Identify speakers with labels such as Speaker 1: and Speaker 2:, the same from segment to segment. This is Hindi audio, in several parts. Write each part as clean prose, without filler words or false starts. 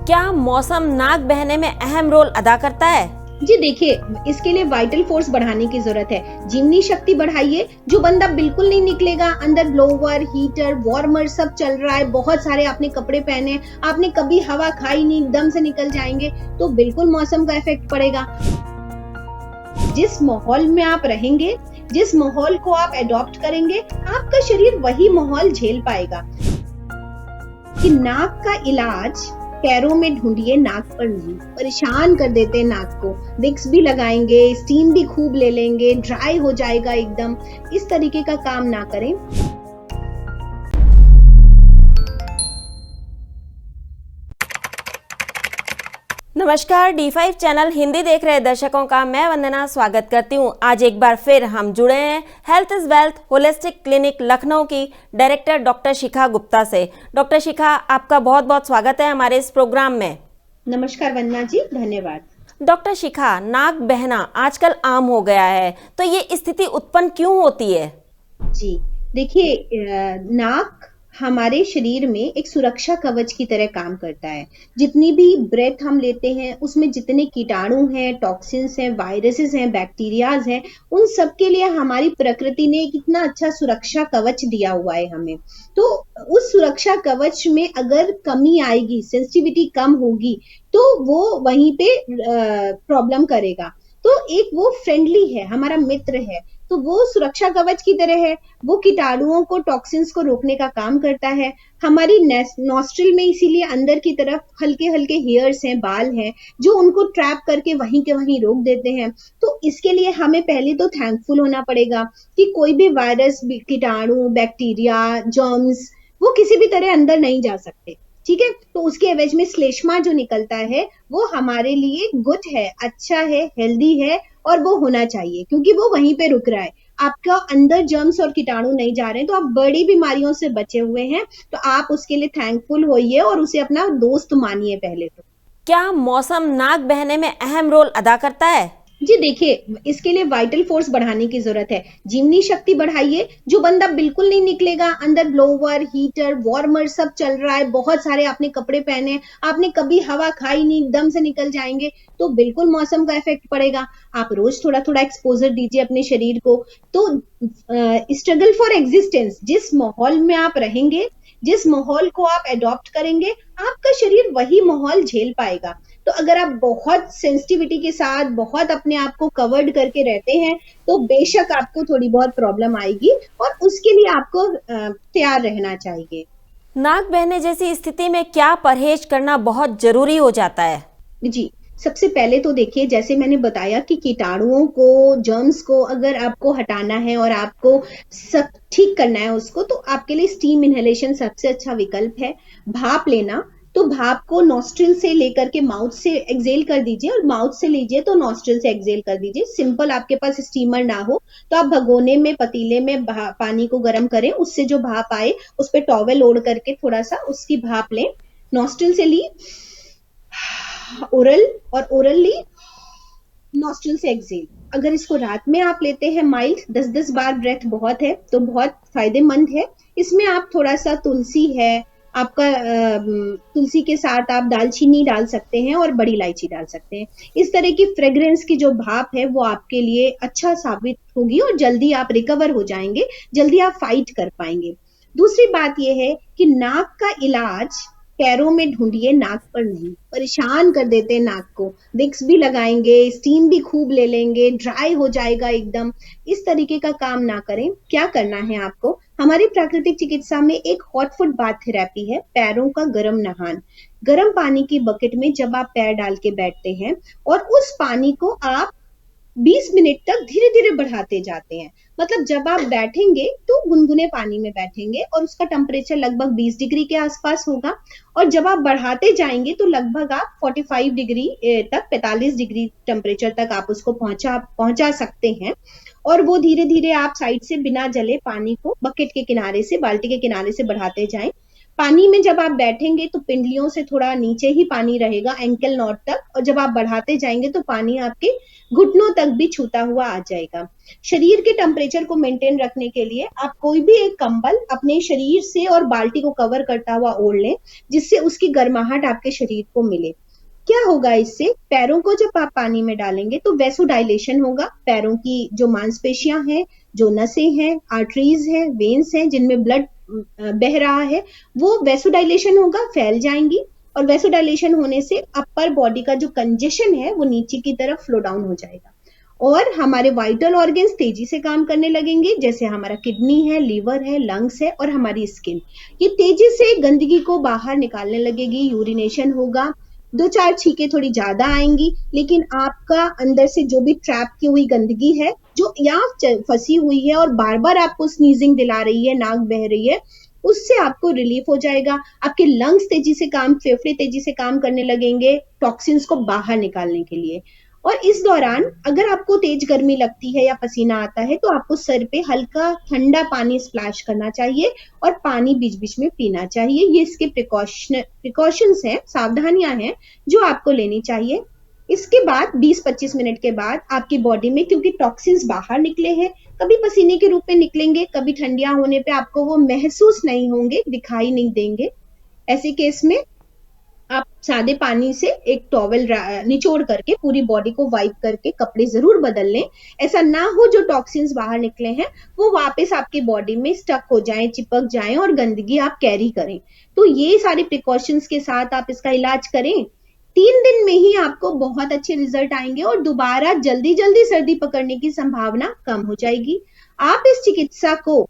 Speaker 1: क्या मौसम नाक बहने में अहम रोल अदा करता है?
Speaker 2: जी देखिए, इसके लिए वाइटल फोर्स बढ़ाने की जरूरत है। जीवनी शक्ति बढ़ाइए। जो बंदा बिल्कुल नहीं निकलेगा, अंदर ब्लोवर, हीटर, वार्मर सब चल रहा है, बहुत सारे आपने कपड़े पहने, आपने कभी हवा खाई नहीं, दम से निकल जाएंगे, तो बिल्कुल मौसम का इफेक्ट पड़ेगा। जिस माहौल में आप रहेंगे, जिस माहौल को आप एडॉप्ट करेंगे, आपका शरीर वही माहौल झेल पाएगा। कि नाक का इलाज पैरों में ढूंढिए, नाक पर नहीं। परेशान कर देते हैं नाक को। विक्स भी लगाएंगे, स्टीम भी खूब ले लेंगे, ड्राई हो जाएगा एकदम। इस तरीके का काम ना करें।
Speaker 1: नमस्कार, D5 चैनल हिंदी देख रहे दर्शकों का मैं वंदना स्वागत करती हूं। आज एक बार फिर हम जुड़े हैं health is wealth holistic clinic Lucknow की डायरेक्टर डॉक्टर शिखा गुप्ता से। डॉक्टर शिखा, आपका बहुत बहुत स्वागत है हमारे इस प्रोग्राम में।
Speaker 2: नमस्कार वंदना जी, धन्यवाद।
Speaker 1: डॉक्टर शिखा, नाक बहना आजकल आम हो गया है, तो ये स्थिति उत्पन्न क्यों होती है?
Speaker 2: जी देखिए, नाक हमारे शरीर में एक सुरक्षा कवच की तरह काम करता है। जितनी भी ब्रेथ हम लेते हैं, उसमें जितने कीटाणु हैं, टॉक्सिन्स हैं, वायरसेस हैं, बैक्टीरियाज हैं, उन सब के लिए हमारी प्रकृति ने कितना अच्छा सुरक्षा कवच दिया हुआ है हमें। तो उस सुरक्षा कवच में अगर कमी आएगी, सेंसिटिविटी कम होगी, तो वो वहीं पे प्रॉब्लम करेगा। तो एक वो फ्रेंडली है, हमारा मित्र है, तो वो सुरक्षा कवच की तरह है। वो कीटाणुओं को, टॉक्सिन्स को रोकने का काम करता है। हमारी नॉस्ट्रिल में इसीलिए अंदर की तरफ हल्के हल्के हेयर्स हैं, बाल हैं, जो उनको ट्रैप करके वहीं के वहीं रोक देते हैं। तो इसके लिए हमें पहले तो थैंकफुल होना पड़ेगा कि कोई भी वायरस, कीटाणु, बैक्टीरिया, जर्म्स वो किसी भी तरह अंदर नहीं जा सकते। ठीक है, तो उसके एवज में श्लेष्मा जो निकलता है वो हमारे लिए गुड है, अच्छा है, हेल्दी है, और वो होना चाहिए क्योंकि वो वहीं पे रुक रहा है। आपका अंदर जर्म्स और कीटाणु नहीं जा रहे हैं, तो आप बड़ी बीमारियों से बचे हुए हैं। तो आप उसके लिए थैंकफुल होइए और उसे अपना दोस्त मानिए पहले तो।
Speaker 1: क्या मौसम नाक बहने में अहम रोल अदा करता है?
Speaker 2: जी देखिए, इसके लिए वाइटल फोर्स बढ़ाने की जरूरत है। जीवनी शक्ति बढ़ाइए। जो बंदा बिल्कुल नहीं निकलेगा, अंदर ब्लोवर, हीटर, वार्मर सब चल रहा है, बहुत सारे आपने कपड़े पहने, आपने कभी हवा खाई नहीं, दम से निकल जाएंगे, तो बिल्कुल मौसम का इफेक्ट पड़ेगा। आप रोज थोड़ा थोड़ा एक्सपोजर दीजिए अपने शरीर को। तो स्ट्रगल फॉर एग्जिस्टेंस, जिस माहौल में आप रहेंगे, जिस माहौल को आप एडॉप्ट करेंगे, आपका शरीर वही माहौल झेल पाएगा। तो अगर आप बहुत सेंसिटिविटी के साथ, बहुत अपने आप को कवर्ड करके रहते हैं, तो बेशक आपको थोड़ी बहुत प्रॉब्लम आएगी, और उसके लिए आपको तैयार रहना चाहिए।
Speaker 1: नाक बहने जैसी स्थिति में क्या परहेज करना बहुत जरूरी हो जाता है?
Speaker 2: जी, सबसे पहले तो देखिए, जैसे मैंने बताया कि कीटाणुओं को, जर्म्स को अगर आपको हटाना है और आपको सब ठीक करना है उसको, तो आपके लिए स्टीम इनहेलेशन सबसे अच्छा विकल्प है। भाप लेना, तो भाप को नॉस्ट्रिल से लेकर के माउथ से एक्सेल कर दीजिए, और माउथ से लीजिए तो नॉस्ट्रिल से एक्सेल कर दीजिए। सिंपल, आपके पास स्टीमर ना हो तो आप भगोने में, पतीले में पानी को गर्म करें, उससे जो भाप आए उस पर टॉवेल ओढ़ करके थोड़ा सा उसकी भाप लें। नॉस्ट्रिल से ली ओरल, और ओरल ली नॉस्ट्रिल से एक्सेल। अगर इसको रात में आप लेते हैं माइल्ड, 10-10 बार ब्रेथ बहुत है, तो बहुत फायदेमंद है। इसमें आप थोड़ा सा तुलसी है आपका, तुलसी के साथ आप दालचीनी डाल सकते हैं और बड़ी इलायची डाल सकते हैं। इस तरह की फ्रेग्रेंस की जो भाप है वो आपके लिए अच्छा साबित होगी, और जल्दी आप रिकवर हो जाएंगे, जल्दी आप फाइट कर पाएंगे। दूसरी बात यह है कि नाक का इलाज पैरों में ढूंढिए, नाक पर नहीं। परेशान कर देते हैं नाक को। विक्स भी लगाएंगे, स्टीम भी खूब ले लेंगे, ड्राई हो जाएगा एकदम। इस तरीके का काम ना करें। क्या करना है आपको, हमारी प्राकृतिक चिकित्सा में एक हॉट फुट बाथ थेरेपी है, पैरों का गर्म नहान। गर्म पानी की बकेट में जब आप पैर डाल के बैठते हैं, और उस पानी को आप 20 मिनट तक धीरे धीरे बढ़ाते जाते हैं। मतलब जब आप बैठेंगे तो गुनगुने पानी में बैठेंगे, और उसका टेम्परेचर लगभग 20 डिग्री के आसपास होगा, और जब आप बढ़ाते जाएंगे तो लगभग आप 45 डिग्री तक, 45 डिग्री टेम्परेचर तक आप उसको पहुंचा सकते हैं। और वो धीरे धीरे आप साइड से बिना जले पानी को बकेट के किनारे से, बाल्टी के किनारे से बढ़ाते जाएं। पानी में जब आप बैठेंगे तो पिंडलियों से थोड़ा नीचे ही पानी रहेगा, एंकल नॉट तक, और जब आप बढ़ाते जाएंगे तो पानी आपके घुटनों तक भी छूता हुआ आ जाएगा। शरीर के टेम्परेचर को मेंटेन रखने के लिए आप कोई भी एक कंबल अपने शरीर से और बाल्टी को कवर करता हुआ ओढ़ लें, जिससे उसकी गर्माहट आपके शरीर को मिले। क्या होगा इससे? पैरों को जब आप पानी में डालेंगे तो वैसोडाइलेशन होगा। पैरों की जो मांसपेशियां हैं, जो नसें हैं, आर्टरीज हैं, वेन्स हैं, जिनमें ब्लड बह रहा है, वो वैसोडाइलेशन होगा, फैल जाएंगी, और वैसोडाइलेशन होने से अपर बॉडी का जो कंजेशन है वो नीचे की तरफ फ्लो डाउन हो जाएगा, और हमारे वाइटल ऑर्गन्स तेजी से काम करने लगेंगे, जैसे हमारा किडनी है, लीवर है, लंग्स है और हमारी स्किन। ये तेजी से गंदगी को बाहर निकालने लगेगी, यूरिनेशन होगा, 2-4 छींके थोड़ी ज्यादा आएंगी, लेकिन आपका अंदर से जो भी ट्रैप की हुई गंदगी है, जो यहाँ फंसी हुई है और बार बार आपको स्नीजिंग दिला रही है, नाक बह रही है, उससे आपको रिलीफ हो जाएगा। आपके लंग्स तेजी से फेफड़े तेजी से काम करने लगेंगे टॉक्सिन्स को बाहर निकालने के लिए। और इस दौरान अगर आपको तेज गर्मी लगती है या पसीना आता है तो आपको सर पे हल्का ठंडा पानी स्प्लैश करना चाहिए और पानी बीच बीच में पीना चाहिए। ये इसके प्रिकॉशंस हैं, सावधानियां हैं जो आपको लेनी चाहिए। इसके बाद 20-25 मिनट के बाद आपकी बॉडी में, क्योंकि टॉक्सिन्स बाहर निकले हैं, कभी पसीने के रूप में निकलेंगे, कभी ठंडियां होने पे आपको वो महसूस नहीं होंगे, दिखाई नहीं देंगे। ऐसे केस में आप सादे पानी से एक टॉवल निचोड़ करके पूरी बॉडी को वाइप करके कपड़े जरूर बदल लें। ऐसा ना हो जो टॉक्सिन्स बाहर निकले हैं वो वापस आपकी बॉडी में स्टक हो जाएं, चिपक जाएं और गंदगी आप कैरी करें। तो ये सारे प्रिकॉशंस के साथ आप इसका इलाज करें। 3 दिन में ही आपको बहुत अच्छे रिजल्ट आएंगे और दोबारा जल्दी जल्दी सर्दी पकड़ने की संभावना कम हो जाएगी। आप इस चिकित्सा को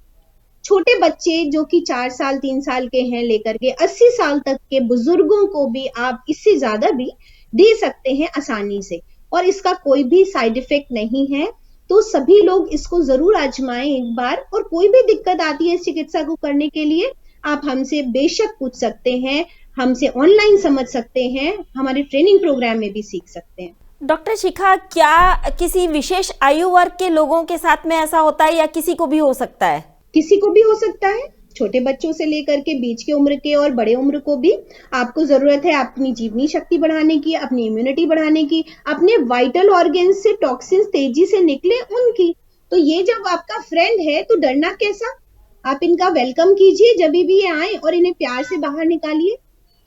Speaker 2: छोटे बच्चे जो कि 4 साल 3 साल के हैं लेकर के 80 साल तक के बुजुर्गों को भी आप इससे ज्यादा भी दे सकते हैं आसानी से, और इसका कोई भी साइड इफेक्ट नहीं है। तो सभी लोग इसको जरूर आजमाएं एक बार, और कोई भी दिक्कत आती है इस चिकित्सा को करने के लिए आप हमसे बेशक पूछ सकते हैं, हमसे ऑनलाइन समझ सकते हैं, हमारे ट्रेनिंग प्रोग्राम में भी सीख सकते हैं।
Speaker 1: डॉक्टर शिखा, क्या किसी विशेष आयु वर्ग के लोगों के साथ में ऐसा होता है या किसी को भी हो सकता है?
Speaker 2: किसी को भी हो सकता है, छोटे बच्चों से लेकर के बीच के उम्र के और बड़े उम्र को भी। आपको जरूरत है अपनी जीवनी शक्ति बढ़ाने की, अपनी इम्यूनिटी बढ़ाने की, अपने वाइटल ऑर्गन्स से टॉक्सिन्स तेजी से निकले उनकी। तो ये जब आपका फ्रेंड है तो डरना कैसा? आप इनका वेलकम कीजिए जब भी ये आए और इन्हें प्यार से बाहर निकालिए।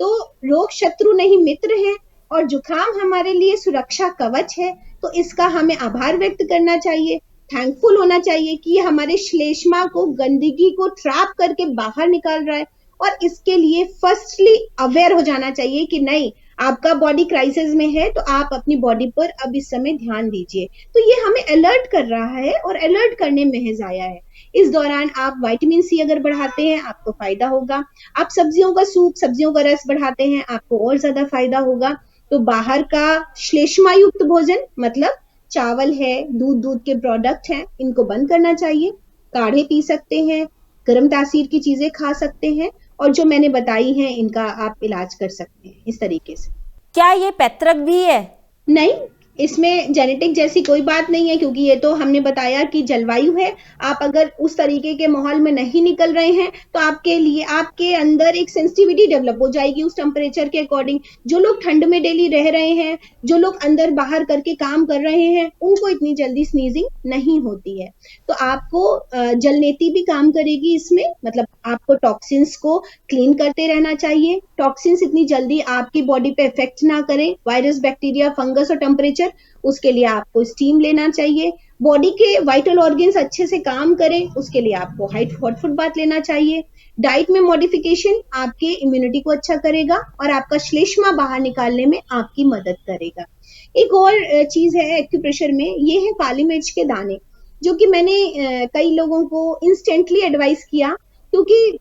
Speaker 2: तो रोग शत्रु नहीं मित्र है, और जुकाम हमारे लिए सुरक्षा कवच है, तो इसका हमें आभार व्यक्त करना चाहिए, थैंकफुल होना चाहिए कि ये हमारे श्लेष्मा को, गंदगी को ट्रैप करके बाहर निकाल रहा है। और इसके लिए फर्स्टली अवेयर हो जाना चाहिए कि नहीं, आपका बॉडी क्राइसिस में है तो आप अपनी बॉडी पर अब इस समय ध्यान दीजिए। तो ये हमें अलर्ट कर रहा है और अलर्ट करने महज आया है। इस दौरान आप विटामिन सी अगर बढ़ाते हैं आपको फायदा होगा, आप सब्जियों का सूप, सब्जियों का रस बढ़ाते हैं आपको और ज्यादा फायदा होगा। तो बाहर का श्लेष्मा युक्त भोजन, मतलब चावल है, दूध के प्रोडक्ट हैं, इनको बंद करना चाहिए। काढ़े पी सकते हैं, गर्म तासीर की चीजें खा सकते हैं, और जो मैंने बताई हैं इनका आप इलाज कर सकते हैं इस तरीके से।
Speaker 1: क्या ये पैतृक भी है?
Speaker 2: नहीं, इसमें जेनेटिक जैसी कोई बात नहीं है, क्योंकि ये तो हमने बताया कि जलवायु है। आप अगर उस तरीके के माहौल में नहीं निकल रहे हैं तो आपके लिए, आपके अंदर एक सेंसिटिविटी डेवलप हो जाएगी उस टेम्परेचर के अकॉर्डिंग। जो लोग ठंड में डेली रह रहे हैं, जो लोग अंदर बाहर करके काम कर रहे हैं, उनको इतनी जल्दी स्नीजिंग नहीं होती है। तो आपको जलनेती भी काम करेगी इसमें, मतलब आपको टॉक्सिन्स को क्लीन करते रहना चाहिए। टॉक्सिन्स इतनी जल्दी आपकी बॉडी पे इफेक्ट ना करें, वायरस, बैक्टीरिया, फंगस और टेम्परेचर, उसके लिए आपको स्टीम लेना चाहिए। बॉडी के वाइटल ऑर्गन्स अच्छे से काम करें, उसके लिए आपको हॉट फूड बाथ लेना चाहिए। डाइट में मॉडिफिकेशन आपके इम्यूनिटी को अच्छा करेगा और आपका श्लेष्मा बाहर निकालने में आपकी मदद करेगा। एक और चीज है एक्यूप्रेशर में, ये है काली मिर्च के दाने, जो कि मैंने कई लोगों को इंस्टेंटली एडवाइस किया, क्योंकि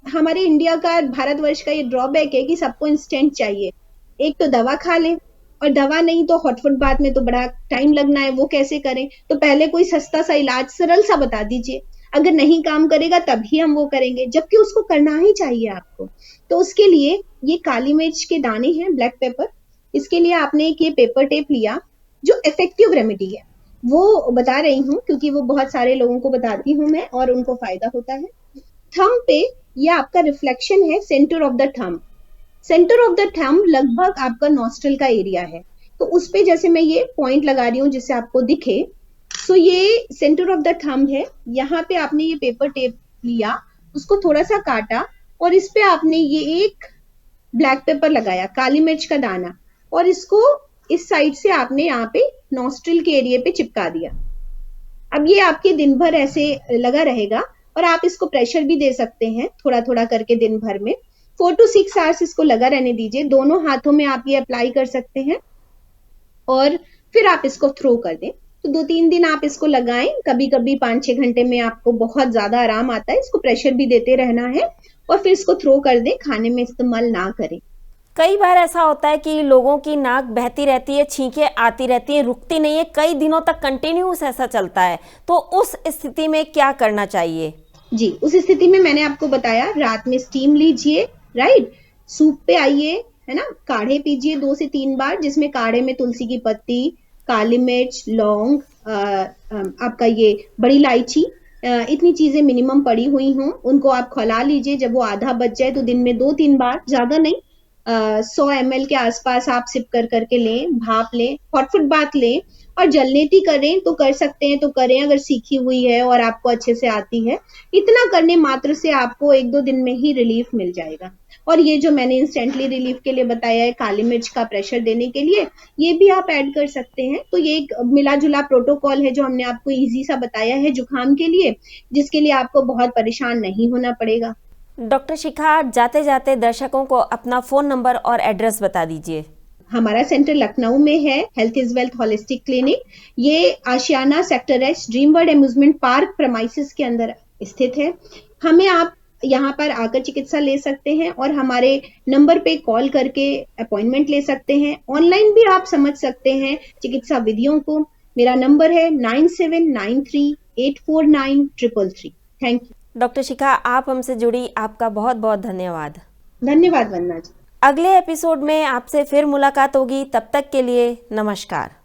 Speaker 2: हमारे इंडिया का, भारतवर्ष का ये ड्रॉबैक है कि सबको इंस्टेंट चाहिए। एक तो दवा खा लें, और दवा नहीं तो हॉट फूड बाथ में तो बड़ा टाइम लगना है, वो कैसे करें? तो पहले कोई सस्ता सा इलाज सरल सा बता दीजिए, अगर नहीं काम करेगा तभी हम वो करेंगे, जबकि उसको करना ही चाहिए आपको। तो उसके लिए ये काली मिर्च के दाने हैं, ब्लैक पेपर। इसके लिए आपने एक ये पेपर टेप लिया, जो इफेक्टिव रेमेडी है, वो बता रही हूँ क्योंकि वो बहुत सारे लोगों को बताती हूँ मैं और उनको फायदा होता है। थंब पे ये आपका रिफ्लेक्शन है centre of the thumb. Centre of the thumb लगभग आपका नॉस्ट्रल का एरिया है, तो उस पे जैसे मैं ये पॉइंट लगा रही हूँ जिससे आपको दिखे, सो ये सेंटर ऑफ द थंब है। यहाँ पे आपने ये पेपर टेप लिया, उसको थोड़ा सा काटा और इस पे आपने ये एक ब्लैक पेपर लगाया, काली मिर्च का दाना, और इसको इस साइड से आपने यहाँ पे नॉस्ट्रिल के एरिया पे चिपका दिया। अब ये आपके दिन भर ऐसे लगा रहेगा और आप इसको प्रेशर भी दे सकते हैं थोड़ा थोड़ा करके दिन भर में। 4 to 6 आवर्स इसको लगा रहने दीजिए। दोनों हाथों में आप ये अप्लाई कर सकते हैं और फिर आप इसको थ्रो कर दें। तो 2-3 दिन आप इसको लगाएं, कभी कभी 5-6 घंटे में आपको बहुत ज्यादा आराम आता है। इसको प्रेशर भी देते रहना है और फिर इसको थ्रो कर दें, खाने में इस्तेमाल ना करें।
Speaker 1: कई बार ऐसा होता है कि लोगों की नाक बहती रहती है, छींकें आती रहती हैं, रुकती नहीं है, कई दिनों तक कंटिन्यूस ऐसा चलता है, तो उस स्थिति में क्या करना चाहिए?
Speaker 2: जी, उस स्थिति में मैंने आपको बताया, रात में स्टीम लीजिए, राइट, सूप पे आइए, है ना, काढ़े पीजिए 2 से 3 बार, जिसमें काढ़े में तुलसी की पत्ती, काली मिर्च, लौंग, आपका ये बड़ी इलायची, इतनी चीजें मिनिमम पड़ी हुई हों, उनको आप खौला लीजिए। जब वो आधा बच जाए तो दिन में 2-3 बार, ज्यादा नहीं, 100 ml के आसपास आप सिप कर करके लें, भाप लें, हॉट फुट बाथ लें। और जलनेती करें तो कर सकते हैं तो करें, अगर सीखी हुई है और आपको अच्छे से आती है। इतना करने मात्र से आपको 1-2 दिन में ही रिलीफ मिल जाएगा। और ये जो मैंने इंस्टेंटली रिलीफ के लिए बताया है, काली मिर्च का प्रेशर देने के लिए, ये भी आप ऐड कर सकते हैं। तो ये एक मिला जुला प्रोटोकॉल है जो हमने आपको इजी सा बताया है जुकाम के लिए, जिसके लिए आपको बहुत परेशान नहीं होना पड़ेगा।
Speaker 1: डॉक्टर शिखा, जाते जाते दर्शकों को अपना फोन नंबर और एड्रेस बता दीजिए।
Speaker 2: हमारा सेंटर लखनऊ में है, health is wealth holistic clinic. ये Ashiyana sector H Dream World amusement park premises के अंदर स्थित है। हमें आप यहाँ पर आकर चिकित्सा ले सकते हैं और हमारे नंबर पे कॉल करके अपॉइंटमेंट ले सकते हैं। ऑनलाइन भी आप समझ सकते हैं चिकित्सा विधियों को। मेरा नंबर है 9793849333। Thank you.
Speaker 1: डॉक्टर शिखा, आप हमसे जुड़ी, आपका बहुत बहुत धन्यवाद।
Speaker 2: धन्यवाद वंदना जी।
Speaker 1: अगले एपिसोड में आपसे फिर मुलाकात होगी, तब तक के लिए नमस्कार।